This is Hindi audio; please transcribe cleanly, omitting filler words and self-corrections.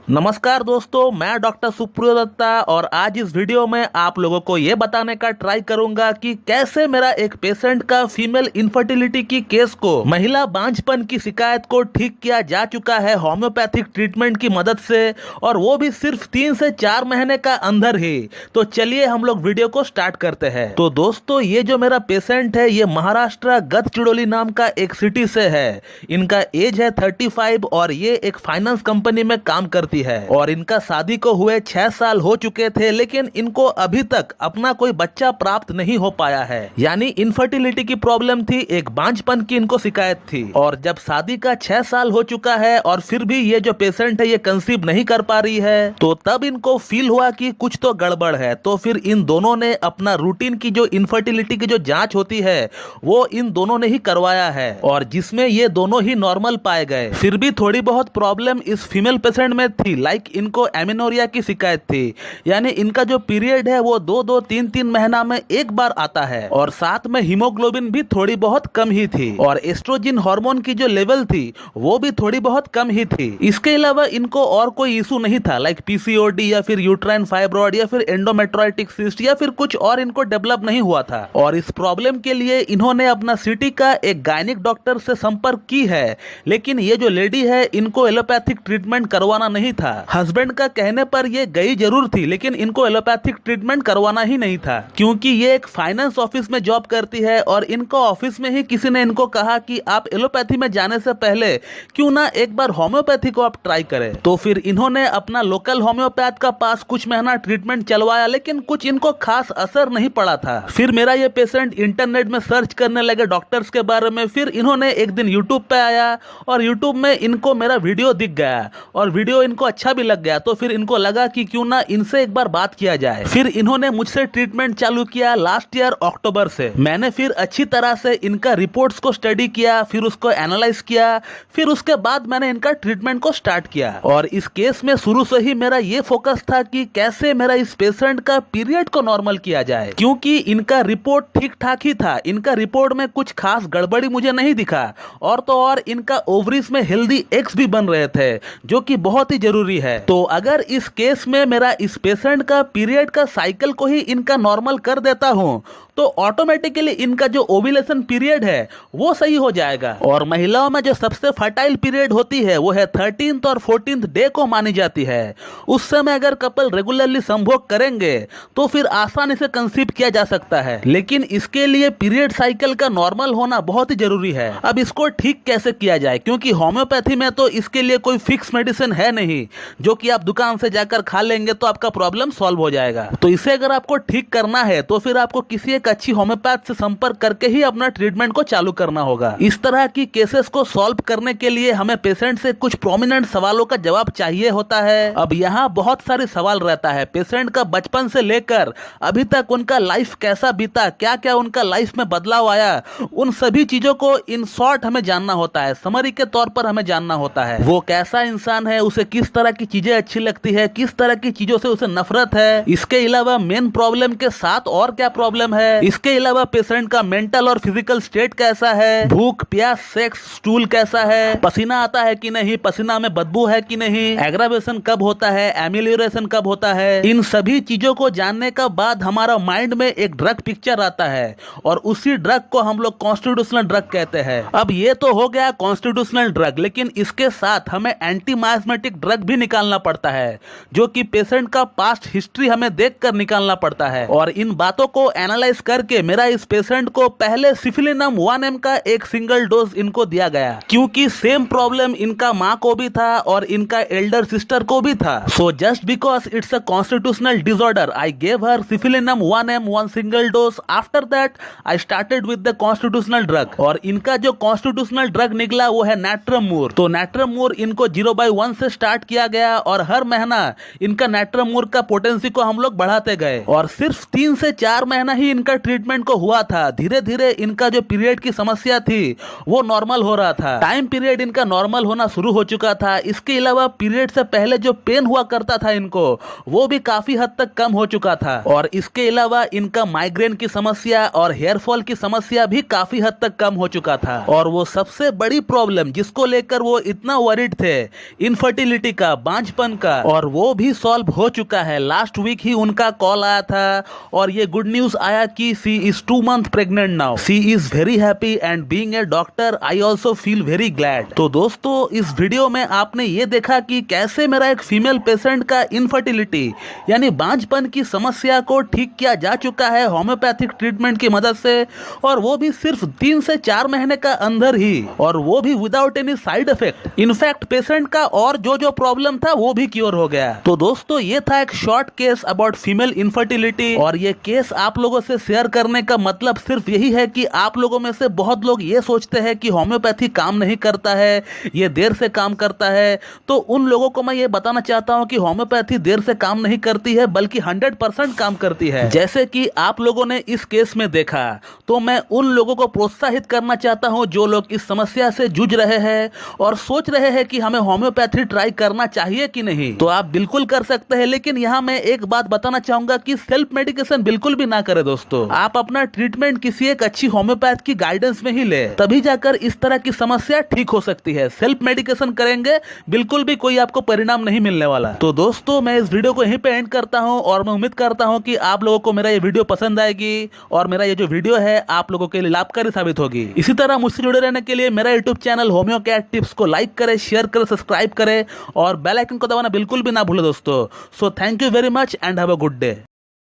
नमस्कार दोस्तों, मैं डॉक्टर सुप्रियो दत्ता और आज इस वीडियो में आप लोगों को ये बताने का ट्राई करूंगा कि कैसे मेरा एक पेशेंट का फीमेल इनफर्टिलिटी की केस को, महिला बांझपन की शिकायत को ठीक किया जा चुका है होम्योपैथिक ट्रीटमेंट की मदद से, और वो भी सिर्फ 3 से 4 महीने का अंदर ही। तो चलिए हम लोग वीडियो को स्टार्ट करते हैं। तो दोस्तों, ये जो मेरा पेशेंट है ये महाराष्ट्र गडचिरोली नाम का एक सिटी से है। इनका एज है 35 और ये एक फाइनेंस कंपनी में काम करती है और इनका शादी को हुए 6 साल हो चुके थे, लेकिन इनको अभी तक अपना कोई बच्चा प्राप्त नहीं हो पाया है। यानी इनफर्टिलिटी की प्रॉब्लम थी, एक बांझपन की इनको शिकायत थी। और जब शादी का 6 साल हो चुका है और फिर भी ये जो पेशेंट है ये कंसीव नहीं कर पा रही है, तो तब इनको फील हुआ कि कुछ तो गड़बड़ है। तो फिर इन दोनों ने अपना रूटीन की जो इनफर्टिलिटी की जो जांच होती है वो इन दोनों ने ही करवाया है, और जिसमें ये दोनों ही नॉर्मल पाए गए। फिर भी थोड़ी बहुत प्रॉब्लम इस फीमेल पेशेंट में थी, लाइक इनको एमेनोरिया की शिकायत थी। यानी इनका जो पीरियड है वो 2-2, 3-3 महीना में एक बार आता है, और साथ में हीमोग्लोबिन भी थोड़ी बहुत कम ही थी, और एस्ट्रोजन हार्मोन की जो लेवल थी वो भी थोड़ी बहुत कम ही थी। इसके अलावा इनको और कोई इशू नहीं था, लाइक पीसीओडी या फिर यूट्राइन फाइब्रॉइड या फिर एंडोमेट्रोइटिक सिस्ट या फिर कुछ और इनको डेवलप नहीं हुआ था। और इस प्रॉब्लम के लिए इन्होंने अपना सिटी का एक गायनिक डॉक्टर से संपर्क की है, लेकिन ये जो लेडी है इनको एलोपैथिक ट्रीटमेंट करवाना नहीं था। हस्बैंड का कहने पर ये गई जरूर थी, लेकिन इनको एलोपैथिक ट्रीटमेंट करवाना ही नहीं था, क्योंकि ये एक फाइनेंस ऑफिस में जॉब करती है और इनको ऑफिस में ही किसी ने इनको कहा कि आप एलोपैथी में जाने से पहले क्यों ना एक बार होम्योपैथी को आप ट्राई करें। तो फिर इन्होंने अपना लोकल होम्योपैथ का पास कुछ महीना ट्रीटमेंट चलवाया, लेकिन कुछ इनको खास असर नहीं पड़ा था। फिर मेरा ये पेशेंट इंटरनेट में सर्च करने लगे डॉक्टर्स के बारे में। फिर इन्होंने एक दिन यूट्यूब पे आया और यूट्यूब में इनको मेरा वीडियो दिख गया और वीडियो इनको अच्छा भी लग गया। तो फिर इनको लगा कि क्यों ना इनसे एक बार बात किया जाए। फिर इन्होंने मुझसे ट्रीटमेंट चालू किया लास्ट ईयर अक्टूबर से। मैंने फिर अच्छी तरह से इनका रिपोर्ट्स को स्टडी किया, फिर उसको एनालाइज किया, फिर उसके बाद मैंने इनका ट्रीटमेंट को स्टार्ट किया। और इस केस में शुरू से ही मेरा ये फोकस था कि कैसे मेरा इस पेशेंट का पीरियड को नॉर्मल किया जाए, क्योंकि इनका रिपोर्ट ठीक ठाक ही था। इनका रिपोर्ट में कुछ खास गड़बड़ी मुझे नहीं दिखा, और तो और इनका ओवरीज में हेल्दी एग्स भी बन रहे थे, जो कि बहुत ही जरूरी है। तो अगर इस केस में मेरा इस पेशेंट का पीरियड का साइकिल को ही इनका नॉर्मल कर देता हूं, तो ऑटोमेटिकली इनका जो ओव्यूलेशन पीरियड है वो सही हो जाएगा। और महिलाओं में जो सबसे फर्टाइल पीरियड होती है वो है 13th और 14th डे को मानी जाती है। उस समय अगर कपल रेगुलरली संभोग करेंगे तो फिर आसानी से कंसीव किया जा सकता है, लेकिन इसके लिए पीरियड साइकिल का नॉर्मल होना बहुत ही जरूरी है। अब इसको ठीक कैसे किया जाए, क्योंकि होम्योपैथी में तो इसके लिए कोई फिक्स मेडिसिन है नहीं जो कि आप दुकान से जाकर खा लेंगे तो आपका प्रॉब्लम सॉल्व हो जाएगा। तो इसे अगर आपको ठीक करना है तो फिर आपको किसी एक अच्छी होम्योपैथ से संपर्क करके ही अपना ट्रीटमेंट को चालू करना होगा। इस तरह की केसेस को सॉल्व करने के लिए हमें पेशेंट से कुछ प्रोमिनेंट सवालों का जवाब चाहिए होता है। अब यहाँ बहुत सारे सवाल रहता है, पेशेंट का बचपन से लेकर अभी तक उनका लाइफ कैसा बीता, क्या क्या उनका लाइफ में बदलाव आया, उन सभी चीजों को इन शॉर्ट हमें जानना होता है, समरी के तौर पर हमें जानना होता है। वो कैसा इंसान है, उसे किस तरह की चीजें अच्छी लगती है, किस तरह की चीजों से उसे नफरत है, इसके अलावा मेन प्रॉब्लम के साथ और क्या प्रॉब्लम है, इसके अलावा पेशेंट का मेंटल और फिजिकल स्टेट कैसा है, भूख प्यास सेक्स स्टूल कैसा है, पसीना आता है कि नहीं, पसीना में बदबू है कि नहीं, एग्रावेशन कब होता है, एमिलियोरेशन कब होता है। इन सभी चीजों को जानने का बाद हमारा माइंड में एक ड्रग पिक्चर आता है, और उसी ड्रग को हम लोग कॉन्स्टिट्यूशनल ड्रग कहते हैं। अब ये तो हो गया कॉन्स्टिट्यूशनल ड्रग, लेकिन इसके साथ हमें एंटी माइस्मेटिक ड्रग भी निकालना पड़ता है, जो कि पेशेंट का पास्ट हिस्ट्री हमें देखकर निकालना पड़ता है। और इन बातों को एनालाइज करके मेरा इस पेशेंट को पहले सिफिलिनम 1 का एक सिंगल डोज इनको दिया गया, क्योंकि सेम प्रॉब्लम इनका माँ को भी था और इनका एल्डर सिस्टर को भी था। So just because it's a constitutional disorder I gave her सिफिलिनम 1 single dose. After that I started with the constitutional drug, और इनका जो कॉन्स्टिट्यूशनल ड्रग निकला वो है नैट्रमोर। तो नैट्रमोर इनको 0/1 से स्टार्ट किया गया, और हर महीना इनका नैट्रमोर का पोटेंसी को हम लोग बढ़ाते गए, और सिर्फ 3 से 4 महीना ही इनका इनका ट्रीटमेंट को हुआ था, धीरे धीरे इनका जो पीरियड की समस्या थी वो नॉर्मल हो रहा था। टाइम पीरियड इनका नॉर्मल होना शुरू हो चुका था। इसके अलावा पीरियड से पहले जो पेन हुआ करता था इनको, वो भी काफी हद तक कम हो चुका था। और इसके अलावा इनका माइग्रेन की समस्या और हेयर फॉल की समस्या भी काफी हद तक कम हो चुका था। और वो सबसे बड़ी प्रॉब्लम जिसको लेकर वो इतना वरीड थे, इनफर्टिलिटी का, बांझपन का, और वो भी सॉल्व हो चुका है। लास्ट वीक ही उनका कॉल आया था और ये गुड न्यूज आया कि she is 2 months pregnant now. She is very happy and being a doctor I also feel very glad. तो दोस्तों, इस वीडियो में आपने ये देखा कि कैसे मेरा एक फीमेल पेशेंट का इनफर्टिलिटी यानी बांझपन की समस्या को ठीक किया जा चुका है होम्योपैथिक ट्रीटमेंट की मदद से, और वो भी सिर्फ 3 से 4 महीने का अंदर ही, और वो भी without any side effect. In fact patient का और जो प्रॉब्लम था वो भी क्योर हो गया। तो दोस्तों, ये था एक short case about female infertility, और ये केस आप लोगों से शेयर करने का मतलब सिर्फ यही है कि आप लोगों में से बहुत लोग ये सोचते हैं कि होम्योपैथी काम नहीं करता है, ये देर से काम करता है। तो उन लोगों को मैं ये बताना चाहता हूं कि होम्योपैथी देर से काम नहीं करती है, बल्कि 100% काम करती है। जैसे कि आप लोगों ने इस केस में देखा, तो मैं उन लोगों को प्रोत्साहित करना चाहता हूं जो लोग इस समस्या से जूझ रहे हैं और सोच रहे हैं कि हमें होम्योपैथी ट्राई करना चाहिए कि नहीं। तो आप बिल्कुल कर सकते हैं, लेकिन यहां मैं एक बात बताना चाहूंगा कि सेल्फ मेडिकेशन बिल्कुल भी ना करें दोस्तों। आप अपना ट्रीटमेंट किसी एक अच्छी होम्योपैथ की गाइडेंस में ही ले, तभी जाकर इस तरह की समस्या ठीक हो सकती है। सेल्फ मेडिकेशन करेंगे बिल्कुल भी कोई आपको परिणाम नहीं मिलने वाला। तो दोस्तों, मैं इस वीडियो को यहीं पे एंड करता हूं, और मैं उम्मीद करता हूं कि आप लोगों को मेरा ये वीडियो पसंद आएगी और मेरा ये जो वीडियो है आप लोगों के लिए लाभकारी साबित होगी। इसी तरह मुझसे जुड़े रहने के लिए मेरा YouTube channel homeo cat tips को लाइक करें, शेयर करें, सब्सक्राइब करें और बेल आइकन को दबाना बिल्कुल भी ना भूलें दोस्तों। So thank you very much and have a good day.